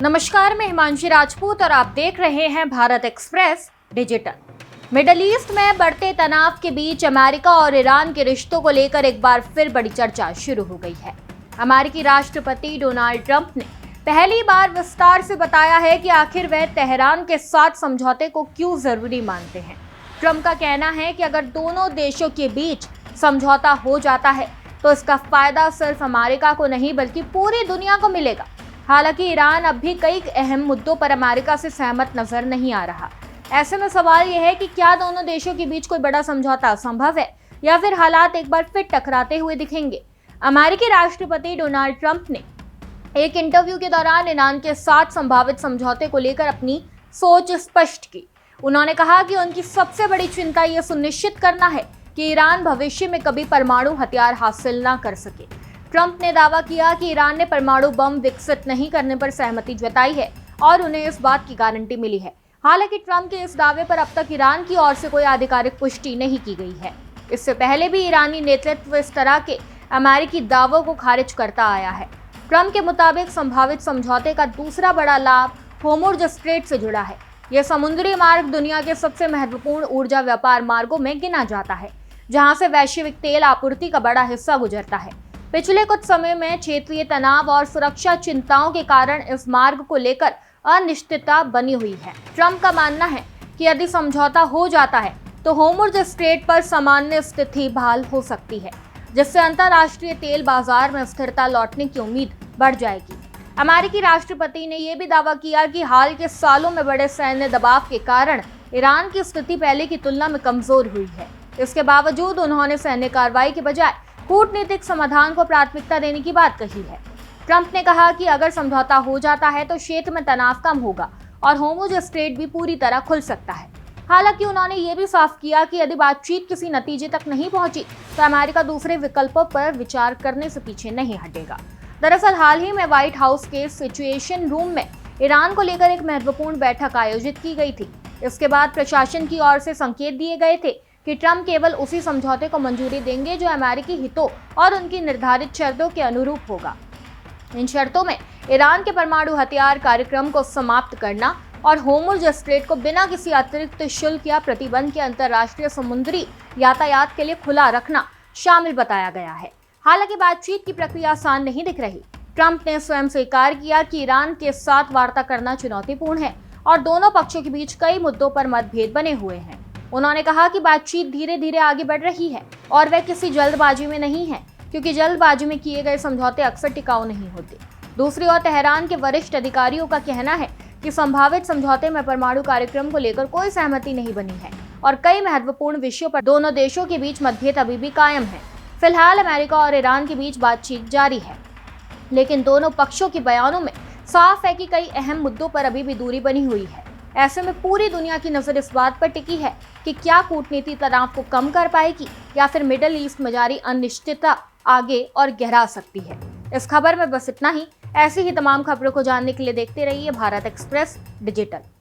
नमस्कार, मैं हिमांशी राजपूत और आप देख रहे हैं Bharat express digital. Middle east में बढ़ते तनाव के बीच अमेरिका और ईरान के रिश्तों को लेकर एक बार फिर बड़ी चर्चा शुरू हो गई है। अमेरिकी राष्ट्रपति डोनाल्ड ट्रंप ने पहली बार विस्तार से बताया है कि आखिर वह तेहरान के साथ समझौते को क्यों जरूरी मानते हैं। ट्रंप का कहना है कि अगर दोनों देशों के बीच समझौता हो जाता है तो इसका फायदा सिर्फ अमेरिका को नहीं बल्कि पूरी दुनिया को मिलेगा। हालांकि ईरान अब भी कई अहम मुद्दों पर अमेरिका से सहमत नजर नहीं आ रहा। ऐसे में सवाल यह है कि क्या दोनों देशों के बीच कोई बड़ा समझौता संभव है या फिर हालात एक बार फिर टकराते हुए दिखेंगे। अमेरिकी राष्ट्रपति डोनाल्ड ट्रंप ने एक इंटरव्यू के दौरान ईरान के साथ संभावित समझौते को लेकर अपनी सोच स्पष्ट की। उन्होंने कहा कि उनकी सबसे बड़ी चिंता यह सुनिश्चित करना है कि ईरान भविष्य में कभी परमाणु हथियार हासिल न कर सके। ट्रंप ने दावा किया कि ईरान ने परमाणु बम विकसित नहीं करने पर सहमति जताई है और उन्हें इस बात की गारंटी मिली है। हालांकि ट्रंप के इस दावे पर अब तक ईरान की ओर से कोई आधिकारिक पुष्टि नहीं की गई है। इससे पहले भी ईरानी नेतृत्व इस तरह के अमेरिकी दावों को खारिज करता आया है। ट्रंप के मुताबिक संभावित समझौते का दूसरा बड़ा लाभ होर्मुज़ स्ट्रेट से जुड़ा है। यह समुद्री मार्ग दुनिया के सबसे महत्वपूर्ण ऊर्जा व्यापार मार्गों में गिना जाता है, जहां से वैश्विक तेल आपूर्ति का बड़ा हिस्सा गुजरता है। पिछले कुछ समय में क्षेत्रीय तनाव और सुरक्षा चिंताओं के कारण इस मार्ग को लेकर अनिश्चितता बनी हुई है। ट्रंप का मानना है कि यदि समझौता हो जाता है तो होर्मुज़ स्ट्रेट पर सामान्य स्थिति बहाल हो सकती है, जिससे अंतर्राष्ट्रीय तेल बाजार में स्थिरता लौटने की उम्मीद बढ़ जाएगी। अमेरिकी राष्ट्रपति ने यह भी दावा किया कि हाल के सालों में बड़े सैन्य दबाव के कारण ईरान की स्थिति पहले की तुलना में कमजोर हुई है। इसके बावजूद उन्होंने सैन्य कार्रवाई के बजाय कूटनीतिक समाधान को प्राथमिकता देने की बात कही है। ट्रंप ने कहा कि अगर समझौता हो जाता है तो क्षेत्र में तनाव कम होगा और होर्मुज़ स्ट्रेट भी पूरी तरह खुल सकता है। हालांकि उन्होंने ये भी साफ किया कि यदि बातचीत किसी नतीजे तक नहीं पहुंची तो अमेरिका दूसरे विकल्पों पर विचार करने से पीछे नहीं हटेगा। दरअसल हाल ही में व्हाइट हाउस के सिचुएशन रूम में ईरान को लेकर एक महत्वपूर्ण बैठक आयोजित की गई थी। इसके बाद प्रशासन की ओर से संकेत दिए गए थे कि ट्रंप केवल उसी समझौते को मंजूरी देंगे जो अमेरिकी हितों और उनकी निर्धारित शर्तों के अनुरूप होगा। इन शर्तों में ईरान के परमाणु हथियार कार्यक्रम को समाप्त करना और होर्मुज़ स्ट्रेट को बिना किसी अतिरिक्त शुल्क या प्रतिबंध के अंतर्राष्ट्रीय समुद्री यातायात के लिए खुला रखना शामिल बताया गया है। हालांकि बातचीत की प्रक्रिया आसान नहीं दिख रही। ट्रंप ने स्वयं स्वीकार किया कि ईरान के साथ वार्ता करना चुनौतीपूर्ण है और दोनों पक्षों के बीच कई मुद्दों पर मतभेद बने हुए हैं। उन्होंने कहा कि बातचीत धीरे धीरे आगे बढ़ रही है और वह किसी जल्दबाजी में नहीं है, क्योंकि जल्दबाजी में किए गए समझौते अक्सर टिकाऊ नहीं होते। दूसरी ओर तेहरान के वरिष्ठ अधिकारियों का कहना है कि संभावित समझौते में परमाणु कार्यक्रम को लेकर कोई सहमति नहीं बनी है और कई महत्वपूर्ण विषयों पर दोनों देशों के बीच मतभेद अभी भी कायम है। फिलहाल अमेरिका और ईरान के बीच बातचीत जारी है, लेकिन दोनों पक्षों के बयानों में साफ है कि कई अहम मुद्दों पर अभी भी दूरी बनी हुई है। ऐसे में पूरी दुनिया की नजर इस बात पर टिकी है कि क्या कूटनीति तनाव को कम कर पाएगी या फिर मिडिल ईस्ट में जारी अनिश्चितता आगे और गहरा सकती है। इस खबर में बस इतना ही। ऐसी ही तमाम खबरों को जानने के लिए देखते रहिए भारत एक्सप्रेस डिजिटल।